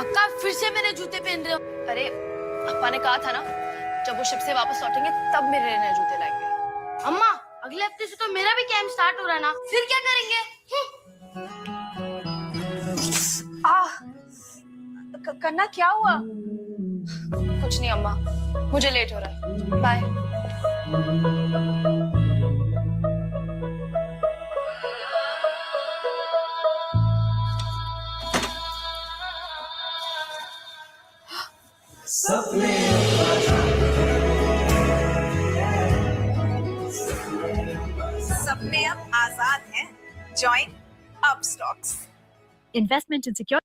अक्का फिर से मेरे जूते पहन रहे हो। अरे अप्पा ने कहा था ना, जब वो शिप से वापस लौटेंगे तब मेरे नए जूते लाएंगे। अम्मा अगले हफ्ते से तो मेरा भी कैंप स्टार्ट हो रहा है ना, फिर क्या करेंगे? कन्ना क्या हुआ? कुछ नहीं अम्मा, मुझे लेट हो रहा है, बाय। सपने अब आजाद हैं। Join up stocks. Investment in secure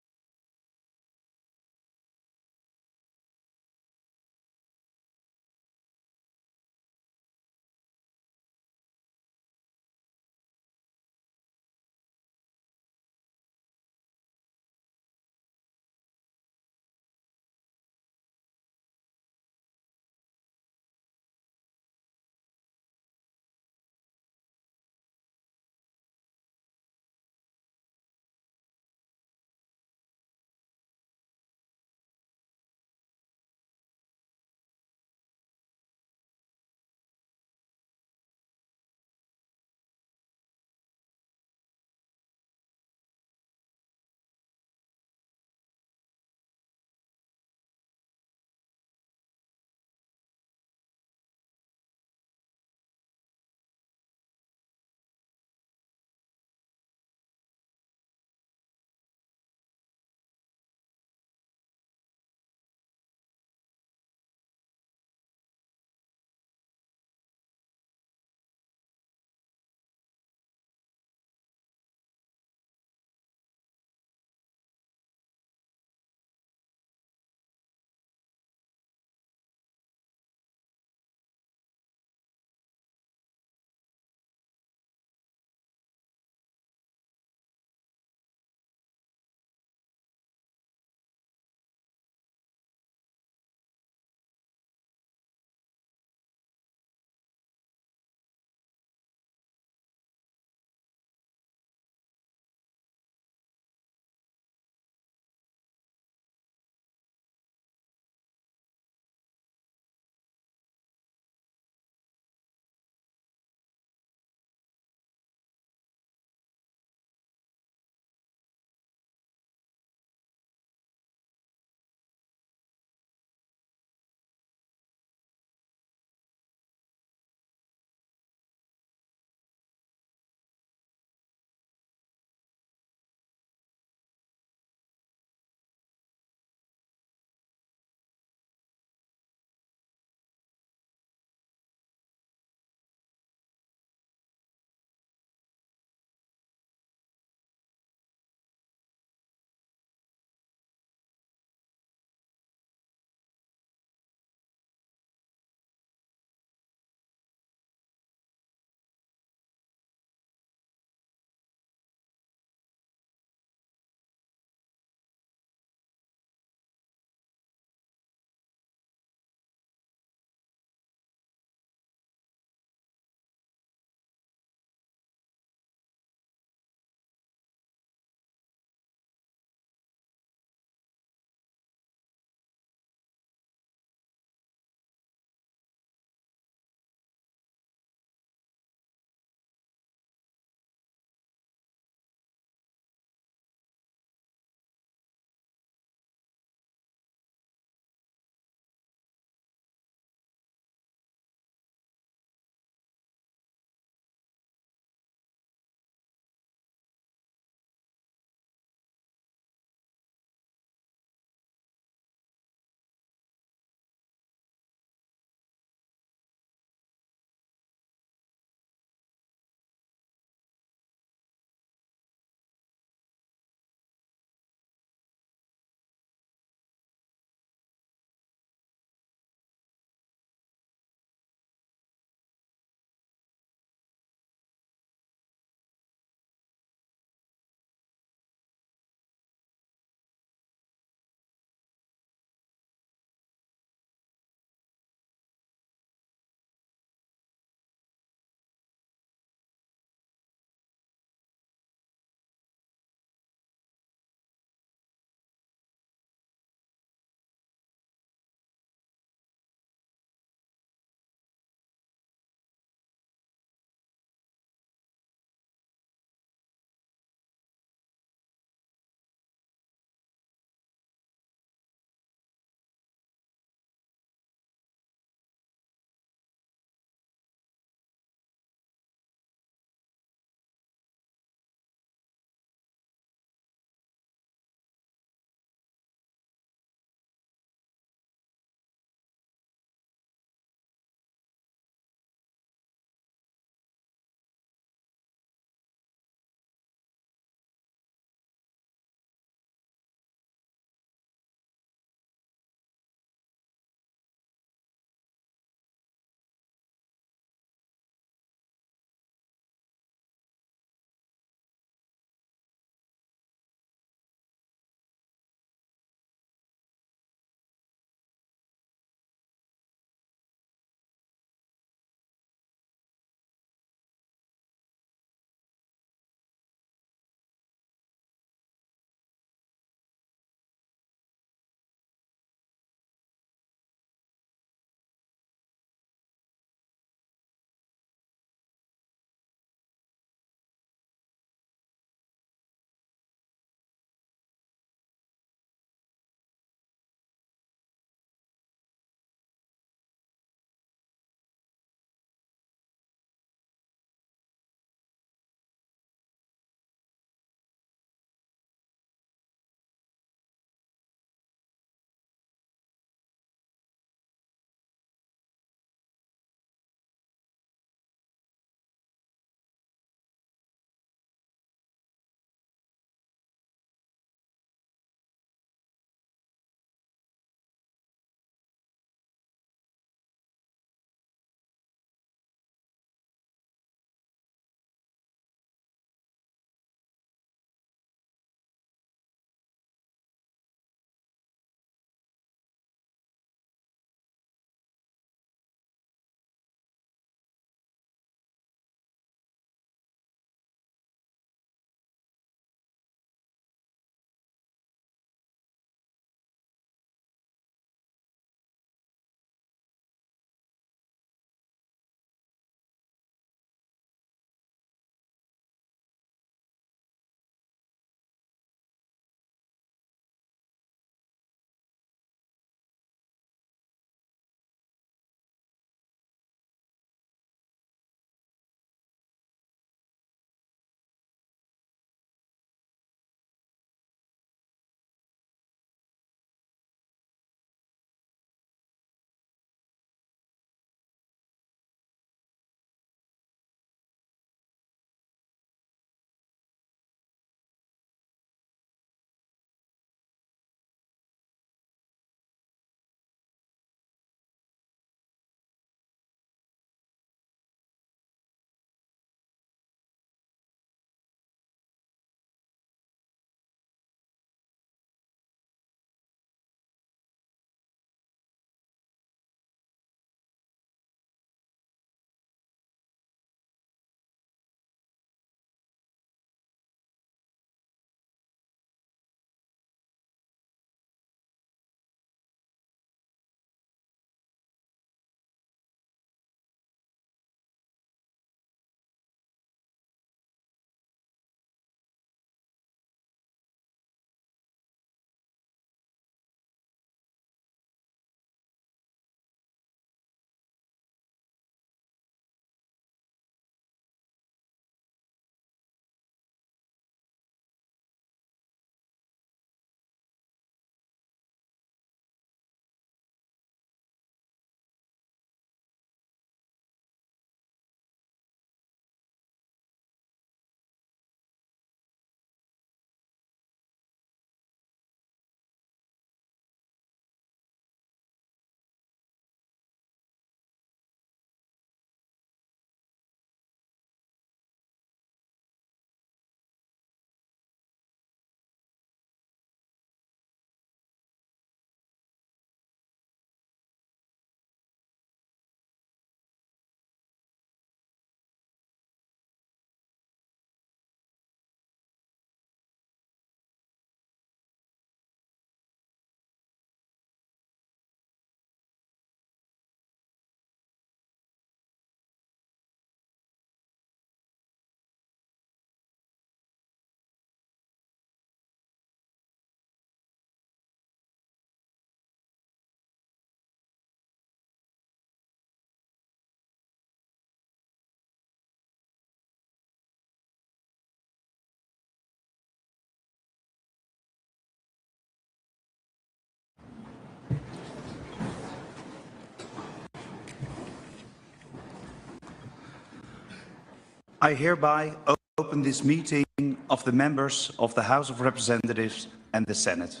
I hereby open this meeting of the members of the House of Representatives and the Senate.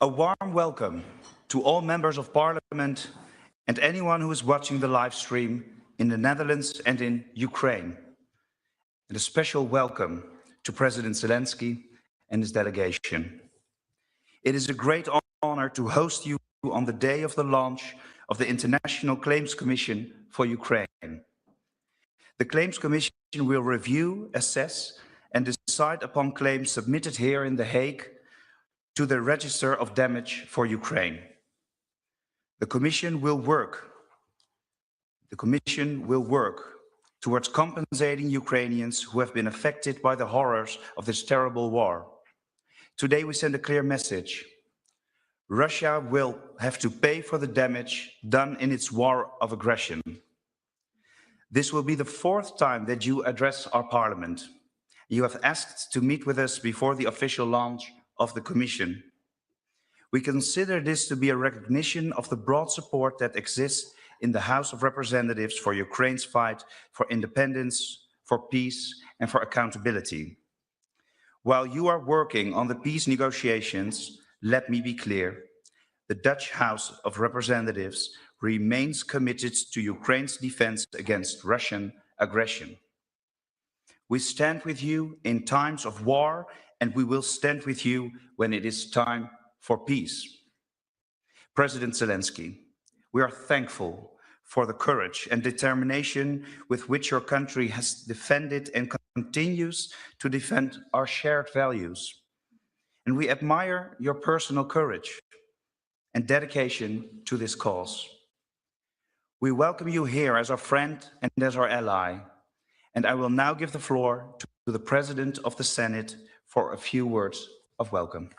A warm welcome to all members of Parliament and anyone who is watching the live stream in the Netherlands and in Ukraine. And a special welcome to President Zelenskyy and his delegation. It is a great honor to host you on the day of the launch of the International Claims Commission for Ukraine. The Claims Commission will review, assess, and decide upon claims submitted here in The Hague to the Register of Damage for Ukraine. The Commission will work towards compensating Ukrainians who have been affected by the horrors of this terrible war. Today we send a clear message. Russia will have to pay for the damage done in its war of aggression. This will be the fourth time that you address our Parliament. You have asked to meet with us before the official launch of the Commission. We consider this to be a recognition of the broad support that exists in the House of Representatives for Ukraine's fight for independence, for peace, and for accountability. While you are working on the peace negotiations, let me be clear, the Dutch House of Representatives remains committed to Ukraine's defense against Russian aggression. We stand with you in times of war, and we will stand with you when it is time for peace. President Zelenskyy, we are thankful for the courage and determination with which your country has defended and continues to defend our shared values. And we admire your personal courage and dedication to this cause. We welcome you here as our friend and as our ally. And I will now give the floor to the President of the Senate for a few words of welcome.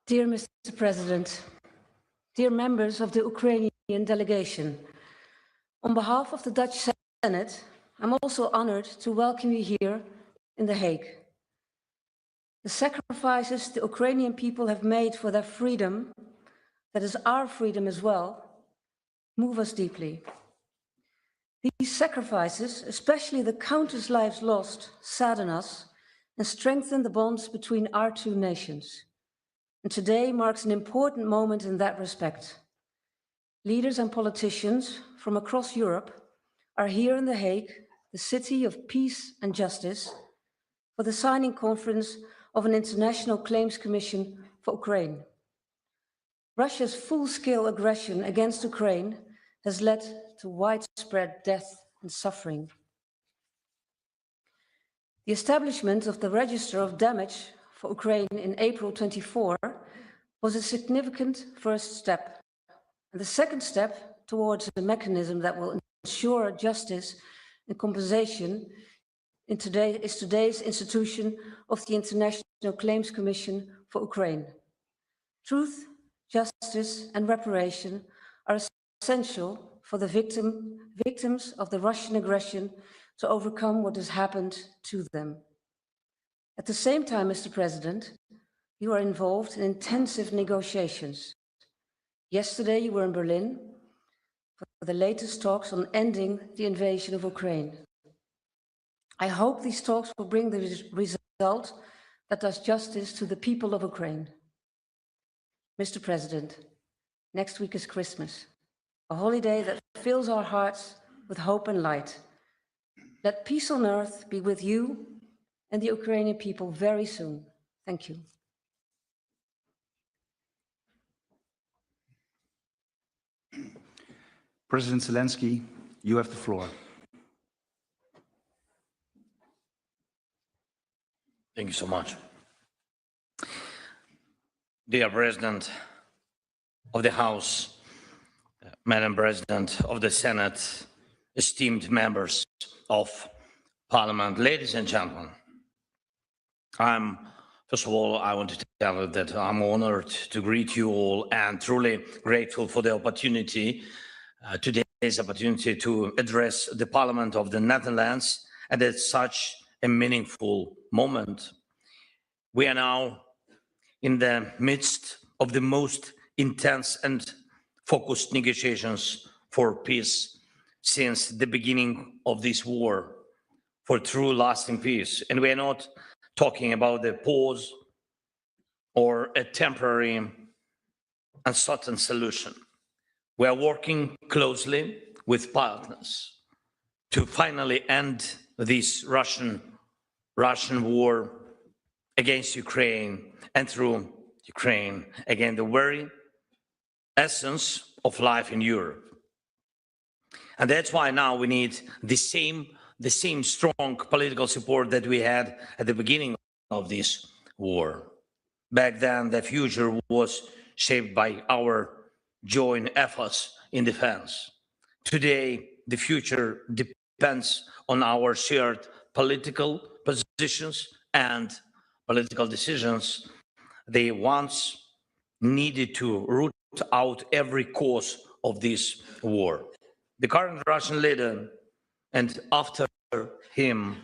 Dear Mr. President, dear members of the Ukrainian delegation, on behalf of the Dutch Senate, I'm also honored to welcome you here in The Hague. The sacrifices the Ukrainian people have made for their freedom, that is our freedom as well, move us deeply. These sacrifices, especially the countless lives lost, sadden us and strengthen the bonds between our two nations. And today marks an important moment in that respect. Leaders and politicians from across Europe are here in The Hague, the city of peace and justice, for the signing conference of an International Claims Commission for Ukraine. Russia's full-scale aggression against Ukraine has led to widespread death and suffering. The establishment of the Register of Damage for Ukraine in April 24 was a significant first step. And the second step towards a mechanism that will ensure justice and compensation is today's institution of the International Claims Commission for Ukraine. Truth, justice and reparation are essential for the victims of the Russian aggression to overcome what has happened to them. At the same time, Mr. President, you are involved in intensive negotiations. Yesterday, you were in Berlin for the latest talks on ending the invasion of Ukraine. I hope these talks will bring the result that does justice to the people of Ukraine. Mr. President, next week is Christmas, a holiday that fills our hearts with hope and light. Let peace on earth be with you and the Ukrainian people very soon. Thank you. President Zelenskyy, you have the floor. Thank you so much. Dear President of the House, Madam President of the Senate, esteemed members of Parliament, ladies and gentlemen, first of all, I want to tell you that I'm honored to greet you all and truly grateful for the opportunity today today's opportunity to address the Parliament of the Netherlands, and at such a meaningful moment. We are now in the midst of the most intense and focused negotiations for peace since the beginning of this war, for true lasting peace. And we are not talking about a pause or a temporary uncertain solution. We are working closely with partners to finally end this Russian war against Ukraine, and through Ukraine, again, the very essence of life in Europe. And that's why now we need the same strong political support that we had at the beginning of this war. Back then, the future was shaped by our joint efforts in defense. Today, the future depends on our shared political positions and political decisions. They once needed to root out every cause of this war. The current Russian leader, and after him,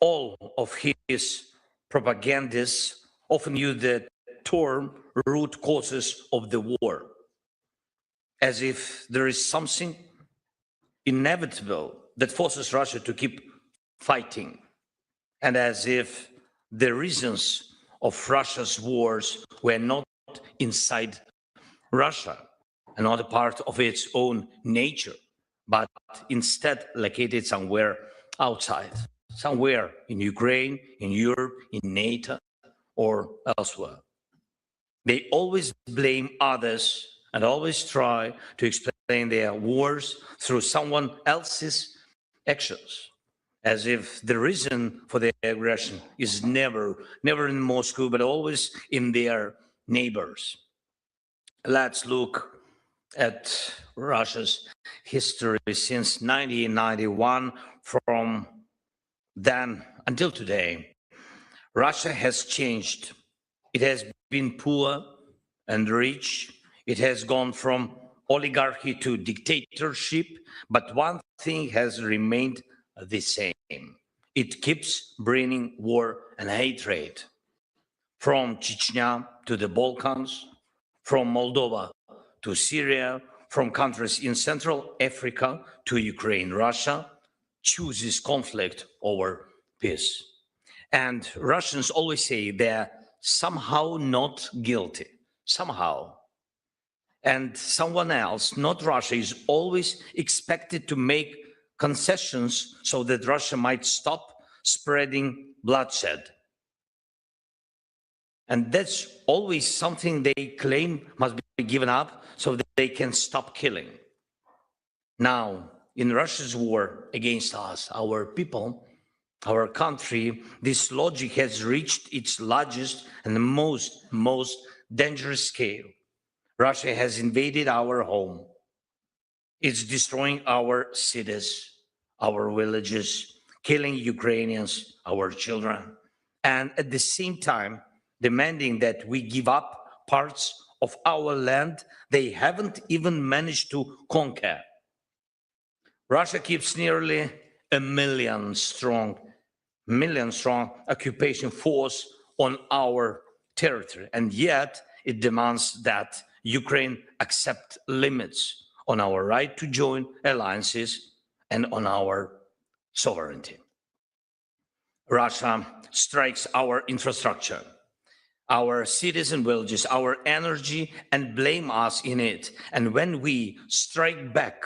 all of his propagandists often use the term root causes of the war, as if there is something inevitable that forces Russia to keep fighting, and as if the reasons of Russia's wars were not inside Russia and not a part of its own nature, but instead located somewhere outside, somewhere in Ukraine, in Europe, in NATO, or elsewhere. They always blame others and always try to explain their wars through someone else's actions, as if the reason for their aggression is never in Moscow, but always in their neighbors. Let's look at Russia's history since 1991. From then until today, Russia has changed. It has been poor and rich. It has gone from oligarchy to dictatorship, but one thing has remained the same. It keeps bringing war and hatred. From Chechnya to the Balkans, from Moldova to Syria, from countries in Central Africa to Ukraine, Russia chooses conflict over peace. And Russians always say they're somehow not guilty, somehow. And someone else, not Russia, is always expected to make concessions so that Russia might stop spreading bloodshed. And that's always something they claim must be given up so that they can stop killing. Now, in Russia's war against us, our people, our country, this logic has reached its largest and most dangerous scale. Russia has invaded our home. It's destroying our cities, our villages, killing Ukrainians, our children, and at the same time, demanding that we give up parts of our land they haven't even managed to conquer. Russia keeps nearly a million strong occupation force on our territory, and yet it demands that Ukraine accept limits on our right to join alliances and on our sovereignty. Russia strikes our infrastructure, our cities and villages, our energy, and blame us in it. And when we strike back,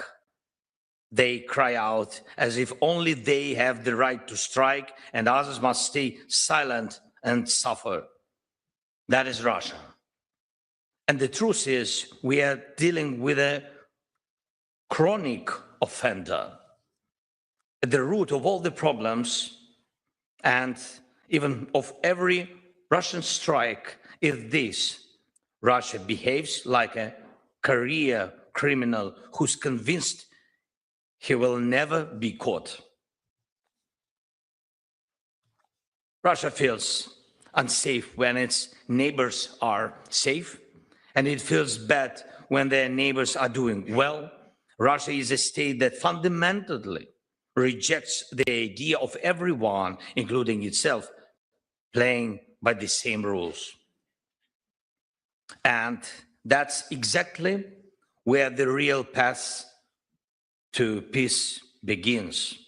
they cry out as if only they have the right to strike and others must stay silent and suffer. That is Russia. And the truth is, we are dealing with a chronic offender. At the root of all the problems and even of every Russian strike is this: Russia behaves like a career criminal who's convinced he will never be caught. Russia feels unsafe when its neighbors are safe, and it feels bad when their neighbors are doing well, Russia is a state that fundamentally rejects the idea of everyone, including itself, playing by the same rules. And that's exactly where the real path to peace begins.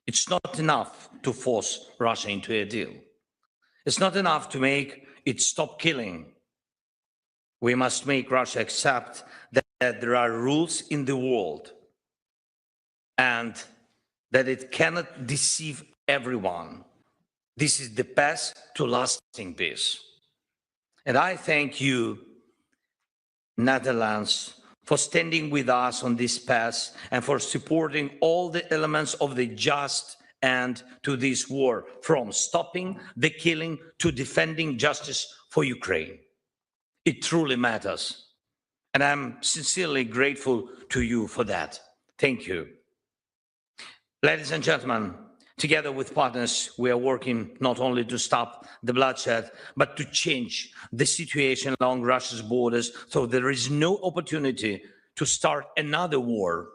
It's not enough to force Russia into a deal. It's not enough to make it stop killing. We must make Russia accept that there are rules in the world and that it cannot deceive everyone. This is the path to lasting peace. And I thank you, Netherlands, for standing with us on this path and for supporting all the elements of the just end to this war, from stopping the killing to defending justice for Ukraine. It truly matters. And I'm sincerely grateful to you for that. Thank you. Ladies and gentlemen, together with partners, we are working not only to stop the bloodshed, but to change the situation along Russia's borders so there is no opportunity to start another war.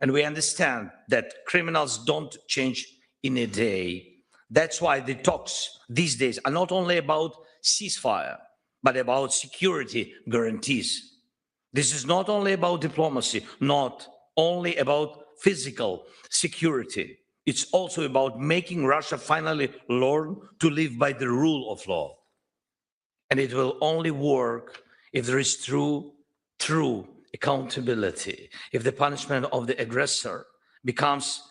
And we understand that criminals don't change in a day. That's why the talks these days are not only about ceasefire, but about security guarantees. This is not only about diplomacy, not only about physical security. It's also about making Russia finally learn to live by the rule of law. And it will only work if there is true accountability, if the punishment of the aggressor becomes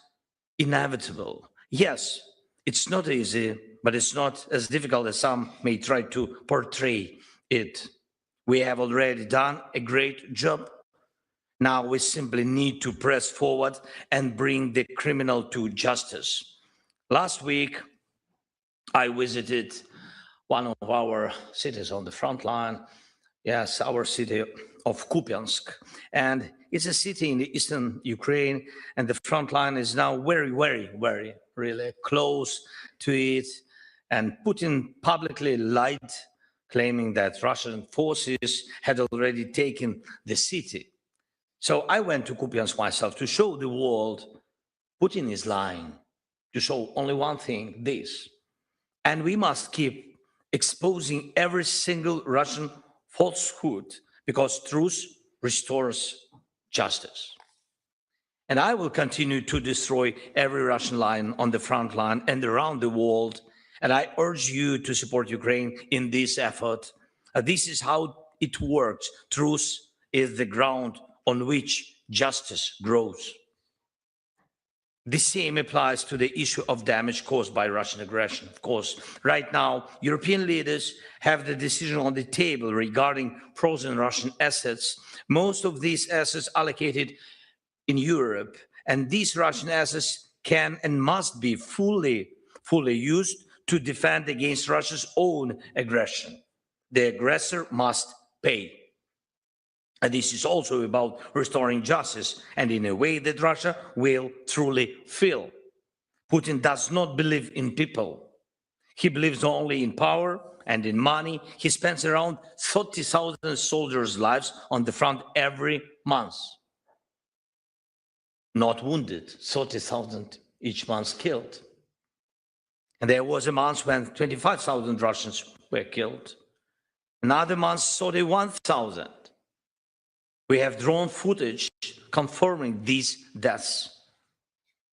inevitable. Yes, it's not easy, but it's not as difficult as some may try to portray it. We have already done a great job. Now we simply need to press forward and bring the criminal to justice. Last week, I visited one of our cities on the front line. Yes, our city of Kupiansk. And it's a city in the eastern Ukraine, and the front line is now very, really close to it. And Putin publicly lied, claiming that Russian forces had already taken the city. So I went to Kupiansk myself to show the world Putin is lying, to show only one thing, this. And we must keep exposing every single Russian falsehood, because truth restores justice. And I will continue to destroy every Russian line on the front line and around the world. And I urge you to support Ukraine in this effort. This is how it works. Truth is the ground on which justice grows. The same applies to the issue of damage caused by Russian aggression. Of course, right now, European leaders have the decision on the table regarding frozen Russian assets. Most of these assets allocated in Europe, and these Russian assets can and must be fully used to defend against Russia's own aggression. The aggressor must pay. And this is also about restoring justice, and in a way that Russia will truly feel. Putin does not believe in people. He believes only in power and in money. He spends around 30,000 soldiers' lives on the front every month. Not wounded, 30,000 each month killed. And there was a month when 25,000 Russians were killed. Another month, 31,000. We have drone footage confirming these deaths.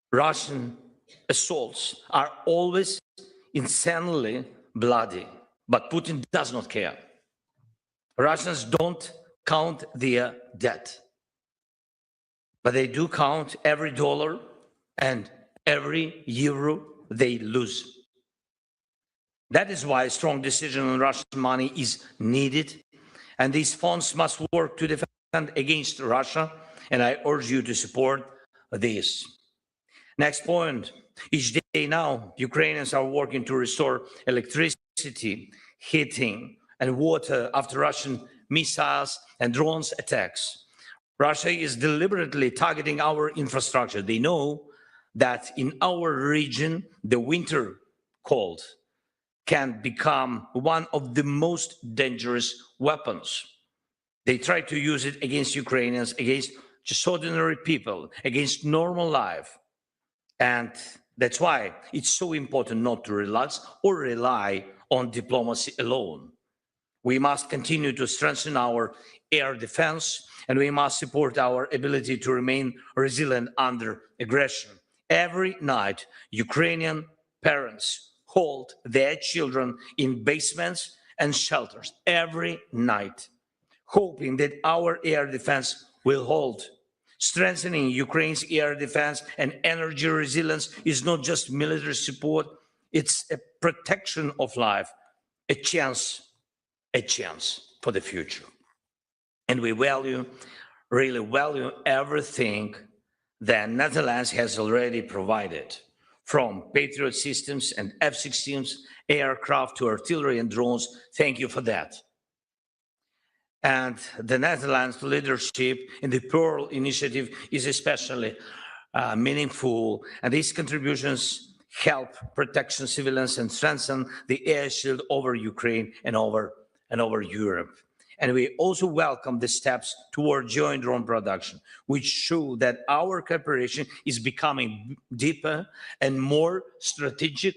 Russian assaults are always insanely bloody, but Putin does not care. Russians don't count their dead, but they do count every dollar and every euro they lose. That is why a strong decision on Russian money is needed, and these funds must work to defend against Russia, and I urge you to support this. Next point. Each day now, Ukrainians are working to restore electricity, heating, and water after Russian missiles and drones attacks. Russia is deliberately targeting our infrastructure. They know that in our region, the winter cold can become one of the most dangerous weapons. They try to use it against Ukrainians, against just ordinary people, against normal life. And that's why it's so important not to relax or rely on diplomacy alone. We must continue to strengthen our air defense, and we must support our ability to remain resilient under aggression. Every night, Ukrainian parents hold their children in basements and shelters, every night, hoping that our air defense will hold. Strengthening Ukraine's air defense and energy resilience is not just military support, it's a protection of life, a chance for the future. And we really value everything that Netherlands has already provided, from Patriot systems and F-16s, aircraft to artillery and drones. Thank you for that. And the Netherlands' leadership in the Pearl Initiative is especially meaningful, and these contributions help protect civilians and strengthen the air shield over Ukraine and over Europe. And we also welcome the steps toward joint drone production, which show that our cooperation is becoming deeper and more strategic.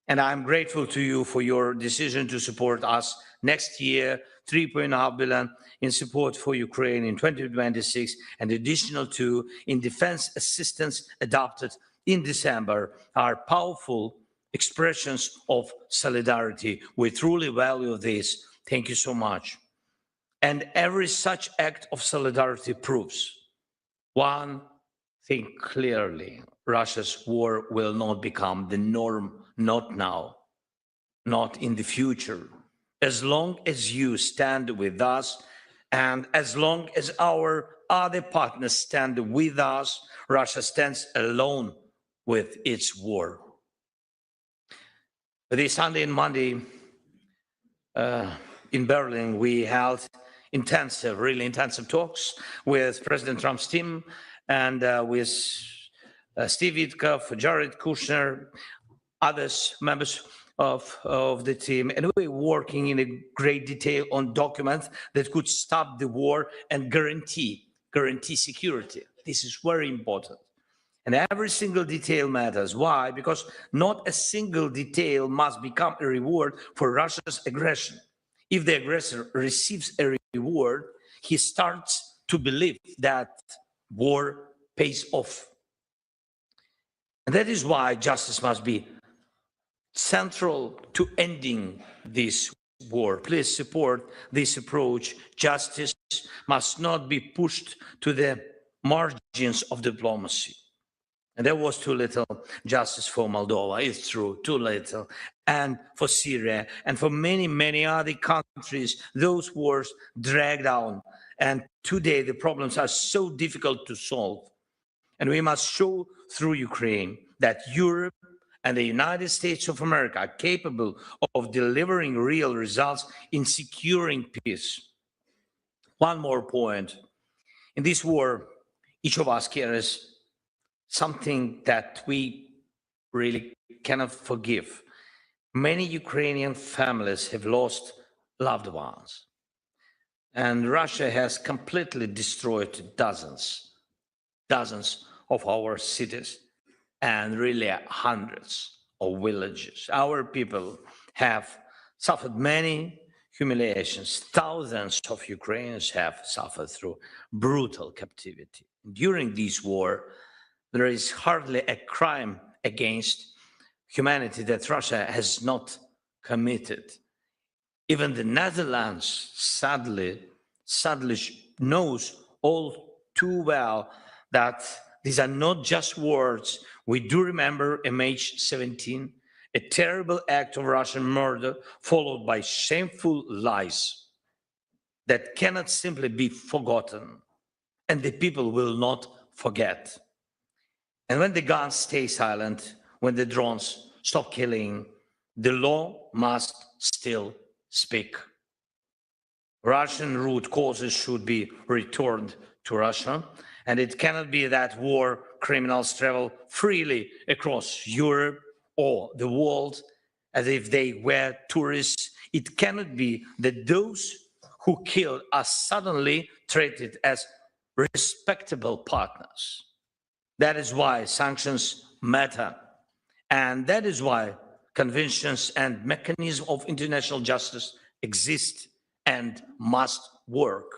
And I'm grateful to you for your decision to support us next year, 3.5 billion in support for Ukraine in 2026, and additional 2 in defense assistance adopted in December are powerful expressions of solidarity. We truly value this. Thank you so much. And every such act of solidarity proves one thing clearly: Russia's war will not become the norm, not now, not in the future. As long as you stand with us, and as long as our other partners stand with us, Russia stands alone with its war. This Sunday and Monday in Berlin, we held really intensive talks with President Trump's team and with Steve Witkoff, Jared Kushner, others, members of the team, and we're working in a great detail on documents that could stop the war and guarantee security. This is very important. And every single detail matters. Why? Because not a single detail must become a reward for Russia's aggression. If the aggressor receives a reward, he starts to believe that war pays off. And that is why justice must be central to ending this war. Please support this approach. Justice must not be pushed to the margins of diplomacy. And there was too little justice for Moldova, it's true, too little. And for Syria and for many, many other countries, those wars dragged on. And today the problems are so difficult to solve. And we must show through Ukraine that Europe and the United States of America are capable of delivering real results in securing peace. One more point. In this war, each of us carries something that we really cannot forgive. Many Ukrainian families have lost loved ones, and Russia has completely destroyed dozens of our cities and really hundreds of villages. Our people have suffered many humiliations. Thousands of Ukrainians have suffered through brutal captivity. During this war, there is hardly a crime against humanity that Russia has not committed. Even the Netherlands, sadly knows all too well that these are not just words. We do remember MH17, a terrible act of Russian murder followed by shameful lies that cannot simply be forgotten, and the people will not forget. And when the guns stay silent, when the drones stop killing, the law must still speak. Russian root causes should be returned to Russia, and it cannot be that war criminals travel freely across Europe or the world as if they were tourists. It cannot be that those who kill are suddenly treated as respectable partners. That is why sanctions matter. And that is why conventions and mechanisms of international justice exist and must work.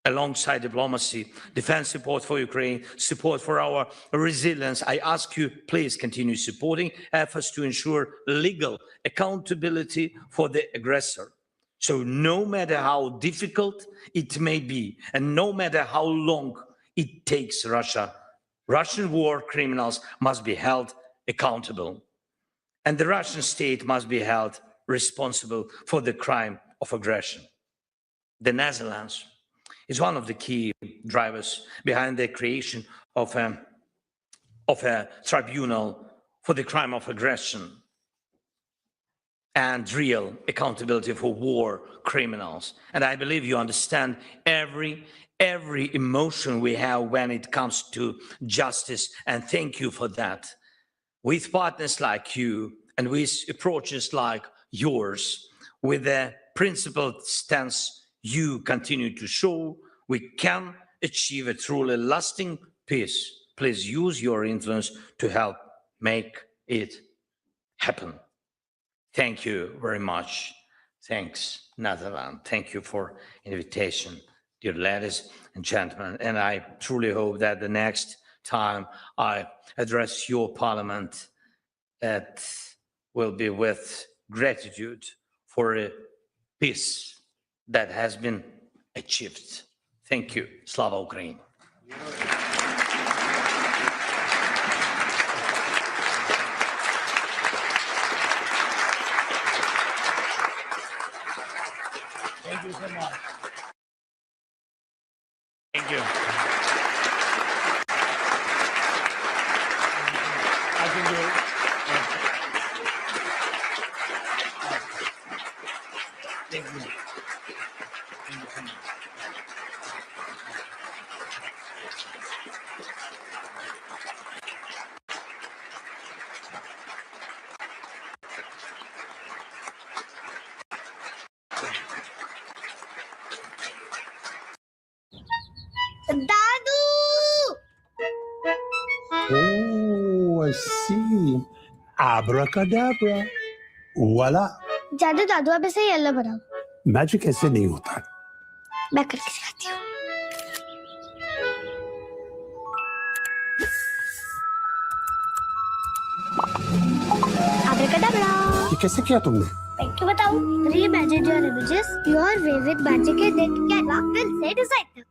Alongside diplomacy, defense support for Ukraine, support for our resilience, I ask you, please continue supporting efforts to ensure legal accountability for the aggressor. So no matter how difficult it may be, and no matter how long it takes Russian war criminals must be held accountable. And the Russian state must be held responsible for the crime of aggression. The Netherlands is one of the key drivers behind the creation of a tribunal for the crime of aggression and real accountability for war criminals. And I believe you understand every emotion we have when it comes to justice, and thank you for that. With partners like you and with approaches like yours, with the principled stance you continue to show, we can achieve a truly lasting peace. Please use your influence to help make it happen. Thank you very much. Thanks, Netherlands. Thank you for invitation, dear ladies and gentlemen. And I truly hope that the next time I address your parliament, it will be with gratitude for a peace that has been achieved. Thank you. Slava Ukraini. Thank you so much. Thank you. I can do it. Thank you. Thank you so much. Dadu! Oh, I see. Abracadabra. Voila. जादू दादू अब ऐसे yellow बनाओ magic ऐसे नहीं होता. मैं करके सिखाती हूँ Abracadabra. ये कैसे किया तुमने? मैं क्यों बताऊँ? Reimagine your images. Your vivid magic is that Canva will say decide them.